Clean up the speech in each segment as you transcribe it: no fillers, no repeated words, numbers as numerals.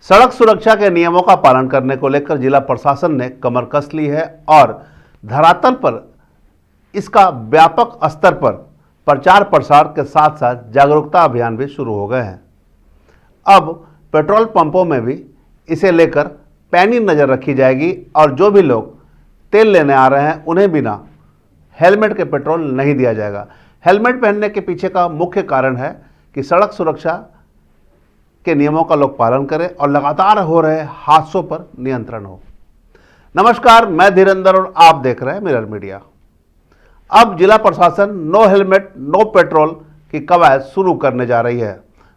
सड़क सुरक्षा के नियमों का पालन करने को लेकर जिला प्रशासन ने कमर कस ली है और धरातल पर इसका व्यापक स्तर पर प्रचार प्रसार के साथ साथ जागरूकता अभियान भी शुरू हो गए हैं। अब पेट्रोल पंपों में भी इसे लेकर पैनी नज़र रखी जाएगी और जो भी लोग तेल लेने आ रहे हैं उन्हें बिना हेलमेट के पेट्रोल नहीं दिया जाएगा। हेलमेट पहनने के पीछे का मुख्य कारण है कि सड़क सुरक्षा के नियमों का लोग पालन करें और लगातार हो रहे हादसों पर नियंत्रण हो। नमस्कार, मैं धीरेंद्र और आप देख रहे हैं मिरर मीडिया। अब जिला प्रशासन नो हेलमेट नो पेट्रोल की कवायद शुरू करने जा रही है।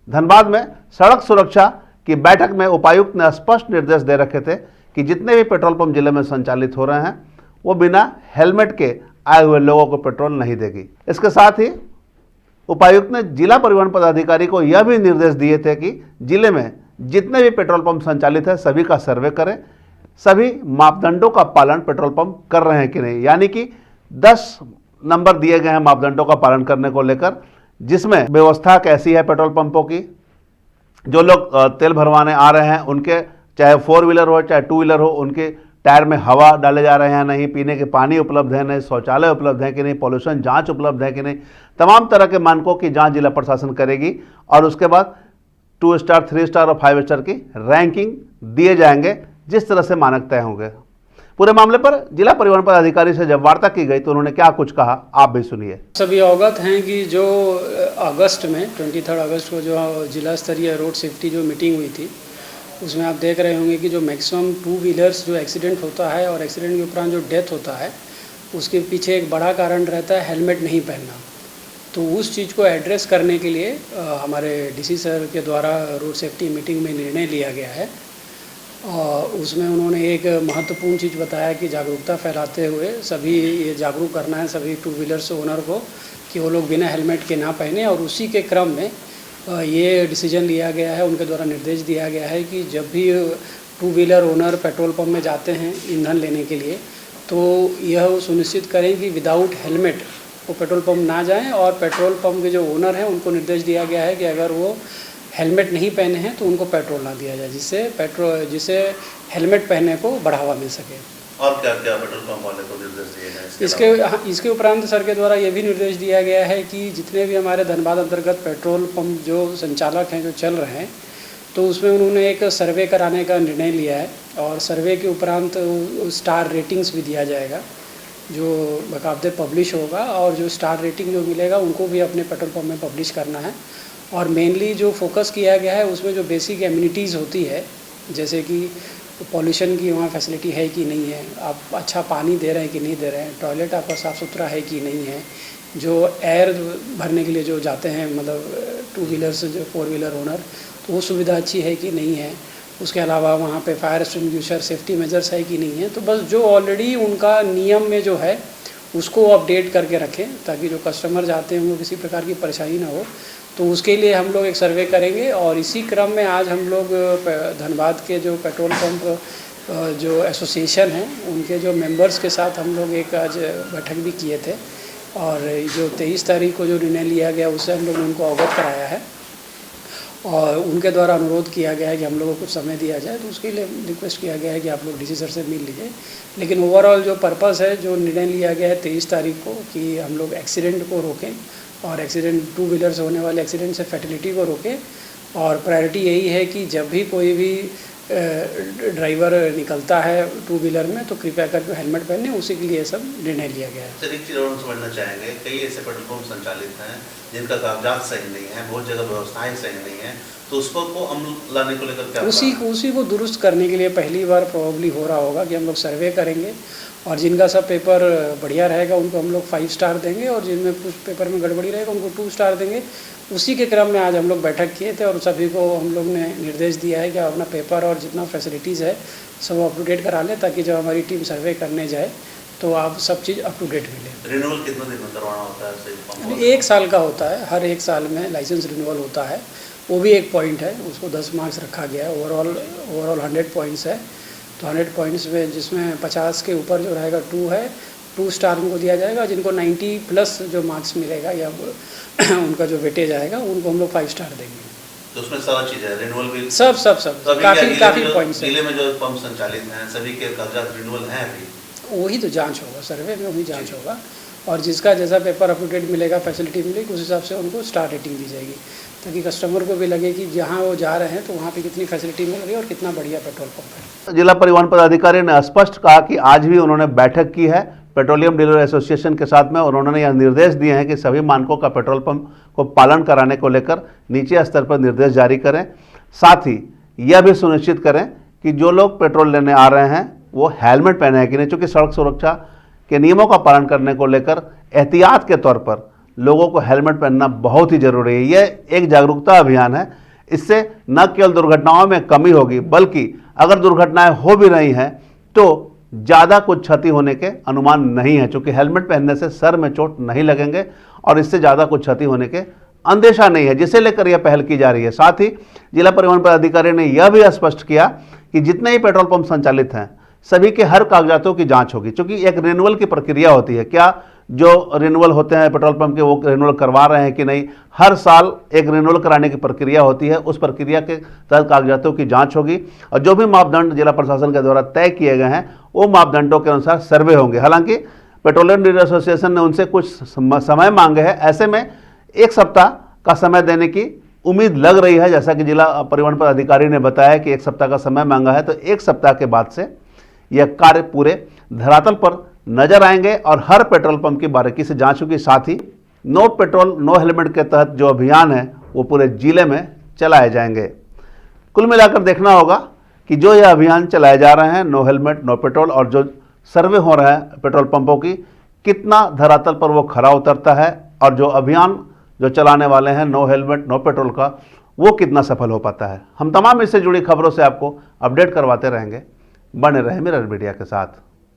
धनबाद में सड़क सुरक्षा की बैठक में उपायुक्त ने स्पष्ट निर्देश दे रखे थे कि जितने भी पेट्रोल पंप जिले में संचालित हो रहे हैं वो बिना हेलमेट के आए हुए लोगों को पेट्रोल नहीं देगी। इसके साथ ही उपायुक्त ने जिला परिवहन पदाधिकारी को यह भी निर्देश दिए थे कि जिले में जितने भी पेट्रोल पंप संचालित है सभी का सर्वे करें, सभी मापदंडों का पालन पेट्रोल पंप कर रहे हैं कि नहीं। यानी कि 10 नंबर दिए गए हैं मापदंडों का पालन करने को लेकर, जिसमें व्यवस्था कैसी है पेट्रोल पंपों की, जो लोग तेल भरवाने आ रहे हैं उनके चाहे 4 व्हीलर हो चाहे 2 व्हीलर हो उनके टायर में हवा डाले जा रहे हैं नहीं, पीने के पानी उपलब्ध है नहीं, शौचालय उपलब्ध है कि नहीं, पॉल्यूशन जांच उपलब्ध है कि नहीं, तमाम तरह के मानकों की जांच जिला प्रशासन करेगी और उसके बाद 2 स्टार 3 स्टार और 5 स्टार की रैंकिंग दिए जाएंगे जिस तरह से मानक तय होंगे। पूरे मामले पर जिला परिवहन पदाधिकारी से जब वार्ता की गई तो उन्होंने क्या कुछ कहा, आप भी सुनिए। सभी अवगत हैं कि जो अगस्त में 23 अगस्त को जो जिला स्तरीय रोड सेफ्टी जो मीटिंग हुई थी उसमें आप देख रहे होंगे कि जो मैक्सिमम 2 व्हीलर्स जो एक्सीडेंट होता है और एक्सीडेंट के उपरांत जो डेथ होता है उसके पीछे एक बड़ा कारण रहता है हेलमेट नहीं पहनना। तो उस चीज़ को एड्रेस करने के लिए हमारे डीसी सर के द्वारा रोड सेफ्टी मीटिंग में निर्णय लिया गया है। उसमें उन्होंने एक महत्वपूर्ण चीज़ बताया कि जागरूकता फैलाते हुए सभी ये जागरूक करना है सभी 2 व्हीलर्स ओनर को कि वो लोग बिना हेलमेट के ना पहने। और उसी के क्रम में ये डिसीजन लिया गया है, उनके द्वारा निर्देश दिया गया है कि जब भी 2 व्हीलर ओनर पेट्रोल पंप में जाते हैं ईंधन लेने के लिए तो यह सुनिश्चित करें कि विदाउट हेलमेट वो पेट्रोल पंप ना जाएं। और पेट्रोल पंप के जो ओनर हैं उनको निर्देश दिया गया है कि अगर वो हेलमेट नहीं पहने हैं तो उनको पेट्रोल ना दिया जाए, जिससे हेलमेट पहनने को बढ़ावा मिल सके। और क्या क्या पेट्रोल पंप वाले को निर्देश दिए गए? इसके उपरांत सर के द्वारा ये भी निर्देश दिया गया है कि जितने भी हमारे धनबाद अंतर्गत पेट्रोल पंप जो संचालक हैं जो चल रहे हैं तो उसमें उन्होंने एक सर्वे कराने का निर्णय लिया है और सर्वे के उपरांत स्टार रेटिंग्स भी दिया जाएगा जो बाकायदे पब्लिश होगा और जो स्टार रेटिंग जो मिलेगा उनको भी अपने पेट्रोल पंप में पब्लिश करना है। और मेनली जो फोकस किया गया है उसमें जो बेसिक एमिनिटीज़ होती है जैसे कि पॉल्यूशन की वहाँ फैसिलिटी है कि नहीं है, आप अच्छा पानी दे रहे हैं कि नहीं दे रहे हैं, टॉयलेट आपका साफ़ सुथरा है कि नहीं है, जो एयर भरने के लिए जो जाते हैं मतलब 2 व्हीलर्स जो 4 व्हीलर ओनर तो वो सुविधा अच्छी है कि नहीं है, उसके अलावा वहाँ पे फायर एक्सटिंग्विशर सेफ्टी मेजर्स है कि नहीं है। तो बस जो ऑलरेडी उनका नियम में जो है उसको अपडेट करके रखें ताकि जो कस्टमर जाते हैं उनको किसी प्रकार की परेशानी ना हो। तो उसके लिए हम लोग एक सर्वे करेंगे और इसी क्रम में आज हम लोग धनबाद के जो पेट्रोल पंप जो एसोसिएशन हैं उनके जो मेंबर्स के साथ हम लोग एक आज बैठक भी किए थे और जो 23 तारीख को जो निर्णय लिया गया उससे हम लोग ने उनको अवगत कराया है और उनके द्वारा अनुरोध किया गया है कि हम लोगों को कुछ समय दिया जाए। तो उसके लिए रिक्वेस्ट किया गया है कि आप लोग डीसी सर से मिल लीजिए। लेकिन ओवरऑल जो पर्पस है जो निर्णय लिया गया है 23 तारीख को कि हम लोग एक्सीडेंट को रोकें और एक्सीडेंट 2 व्हीलर से होने वाले एक्सीडेंट से फैटिलिटी को रोकें। और प्रायोरिटी यही है कि जब भी कोई भी ड्राइवर निकलता है 2 व्हीलर में तो कृपया करके हेलमेट पहने, उसी के लिए सब निर्णय लिया गया है। सर एक चीज़ और समझना चाहेंगे, कई ऐसे पेट्रोल पंप संचालित हैं जिनका कागजात सही नहीं है, बहुत जगह व्यवस्थाएं सही नहीं है, तो उस पर को अमल लाने को लेकर क्या उसी को दुरुस्त करने के लिए पहली बार प्रोबेबली हो रहा होगा कि हम लोग सर्वे करेंगे और जिनका सब पेपर बढ़िया रहेगा उनको हम लोग 5 स्टार देंगे और जिनमें कुछ पेपर में गड़बड़ी रहेगा उनको 2 स्टार देंगे। उसी के क्रम में आज हम लोग बैठक किए थे और सभी को हम लोग ने निर्देश दिया है कि अपना पेपर और जितना फैसिलिटीज़ है सब अप टू डेट करा लें ताकि जब हमारी टीम सर्वे करने जाए तो आप सब चीज़ अप टू डेट मिले। रिन्यूअल कितने दिन में करवाना होता है? 1 साल का होता है, हर 1 साल में लाइसेंस रिन्यूअल होता है। वो भी एक पॉइंट है, उसको 10 मार्क्स रखा गया है। ओवरऑल 100 पॉइंट्स है तो 100 पॉइंट्स में जिसमें 50 के ऊपर जो रहेगा 2 है 2 स्टार उनको दिया जाएगा। जिनको 90 प्लस जो मार्क्स मिलेगा या उनका जो वेटेज आएगा उनको हम लोग 5 स्टार देंगे। तो उसमें सारा चीज है, रिन्यूअल भी सब काफ़ी पॉइंट्स जिले में जो पंप संचालित हैं सभी के कागजात रिन्यूअल हैं अभी। वही तो जांच होगा, सर्वे में वही जांच होगा, और जिसका जैसा पेपर अप टू डेट मिलेगा, फैसिलिटी मिलेगी, उस हिसाब से उनको स्टार रेटिंग दी जाएगी, ताकि कस्टमर को भी लगे कि जहाँ वो जा रहे हैं तो वहाँ पे कितनी फैसिलिटी मिल रही है और कितना बढ़िया पेट्रोल पंप है। जिला परिवहन पदाधिकारी ने स्पष्ट कहा कि आज भी उन्होंने बैठक की है पेट्रोलियम डीलर एसोसिएशन के साथ में, और उन्होंने यह निर्देश दिए हैं कि सभी मानकों का पेट्रोल पंप को पालन कराने को लेकर नीचे स्तर पर निर्देश जारी करें। साथ ही यह भी सुनिश्चित करें कि जो लोग पेट्रोल लेने आ रहे हैं वो हेलमेट पहने हैं कि नहीं, चूँकि सड़क सुरक्षा के नियमों का पालन करने को लेकर एहतियात के तौर पर लोगों को हेलमेट पहनना बहुत ही जरूरी है। यह एक जागरूकता अभियान है। इससे न केवल दुर्घटनाओं में कमी होगी, बल्कि अगर दुर्घटनाएं हो भी रही हैं तो ज़्यादा कुछ क्षति होने के अनुमान नहीं है, क्योंकि हेलमेट पहनने से सर में चोट नहीं लगेंगे और इससे ज़्यादा कुछ क्षति होने के अंदेशा नहीं है, जिसे लेकर यह पहल की जा रही है। साथ ही जिला परिवहन पदाधिकारी ने यह भी स्पष्ट किया कि जितने ही पेट्रोल पंप संचालित हैं सभी के हर कागजातों की जांच होगी, क्योंकि एक रिन्यूअल की प्रक्रिया होती है। क्या जो रिन्यूअल होते हैं पेट्रोल पंप के वो रिन्यूअल करवा रहे हैं कि नहीं, हर साल एक रिन्यूअल कराने की प्रक्रिया होती है। उस प्रक्रिया के तहत कागजातों की जांच होगी और जो भी मापदंड जिला प्रशासन के द्वारा तय किए गए हैं वो मापदंडों के अनुसार सर्वे होंगे। हालांकि पेट्रोलियम डीलर एसोसिएशन ने उनसे कुछ समय मांगे हैं, ऐसे में एक सप्ताह का समय देने की उम्मीद लग रही है। जैसा कि जिला परिवहन पदाधिकारी ने बताया कि एक सप्ताह का समय मांगा है, तो एक सप्ताह के बाद से यह कार्य पूरे धरातल पर नजर आएंगे और हर पेट्रोल पंप की बारीकी से जांच होगी। साथ ही नो पेट्रोल नो हेलमेट के तहत जो अभियान है वो पूरे जिले में चलाए जाएंगे। कुल मिलाकर देखना होगा कि जो यह अभियान चलाए जा रहे हैं नो हेलमेट नो पेट्रोल, और जो सर्वे हो रहा है पेट्रोल पंपों की, कितना धरातल पर वो खरा उतरता है, और जो अभियान जो चलाने वाले हैं नो हेलमेट नो पेट्रोल का, वो कितना सफल हो पाता है। हम तमाम इससे जुड़ी खबरों से आपको अपडेट करवाते रहेंगे। बने रहे मिरर मीडिया के साथ।